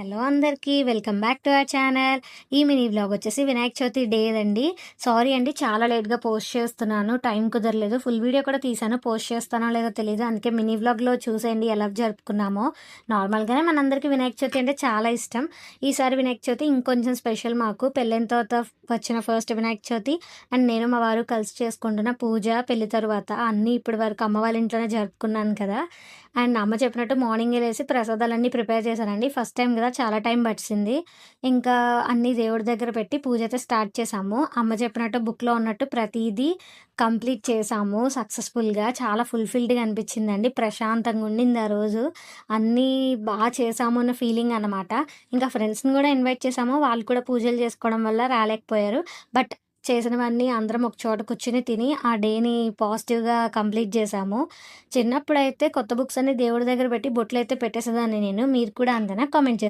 Hello అందరికీ welcome back to our channel. ఈ mini vlog వచ్చేసి వినాయక చవితి డేదండి. సారీ అండి, చాలా లేట్గా పోస్ట్ చేస్తున్నాను, టైం కుదరలేదు. ఫుల్ వీడియో కూడా తీసాను, పోస్ట్ చేస్తానో లేదో తెలియదు. అందుకే మినీ వ్లాగ్లో చూసేయండి ఎలా జరుపుకున్నామో. నార్మల్గానే మనందరికీ వినాయక చవితి అంటే చాలా ఇష్టం. ఈసారి వినాయక చవితి ఇంకొంచెం స్పెషల్. మాకు పెళ్ళైన తర్వాత వచ్చిన ఫస్ట్ వినాయక చవితి. అండ్ నేను మా వారు కలిసి చేసుకుంటున్న పూజ పెళ్లి తర్వాత అన్నీ ఇప్పటి వరకు అమ్మ వాళ్ళ ఇంట్లోనే జరుపుకున్నాను కదా. అండ్ అమ్మ చెప్పినట్టు మార్నింగే లేసి ప్రసాదాలన్నీ ప్రిపేర్ చేశానండి. ఫస్ట్ టైం కదా, చాలా టైం పట్టింది. ఇంకా అన్నీ దేవుడి దగ్గర పెట్టి పూజ అయితే స్టార్ట్ చేశాము. అమ్మ చెప్పినట్టు బుక్‌లో ఉన్నట్టు ప్రతీదీ కంప్లీట్ చేశాము సక్సెస్‌ఫుల్‌గా. చాలా ఫుల్‌ఫిల్డ్‌గా అనిపించిందండి. ప్రశాంతంగా ఉండింది ఆ రోజు. అన్నీ చేశాము అన్న ఫీలింగ్ అనమాట. ఇంకా ఫ్రెండ్స్‌ని కూడా ఇన్వైట్ చేశాము. వాళ్ళు కూడా పూజలు చేసుకోవడం వల్ల రాలేకపోయారు. బట్ చేసినవన్నీ అందరం ఒక చోట కూర్చొని తిని ఆ డేని పాజిటివ్‌గా కంప్లీట్ చేశాము. చిన్నప్పుడైతే కొత్త బుక్స్ అన్ని దేవుడి దగ్గర పెట్టి బొట్లయితే పెట్టేసేదాన్ని నేను. మీరు కూడా అంతేనా? కామెంట్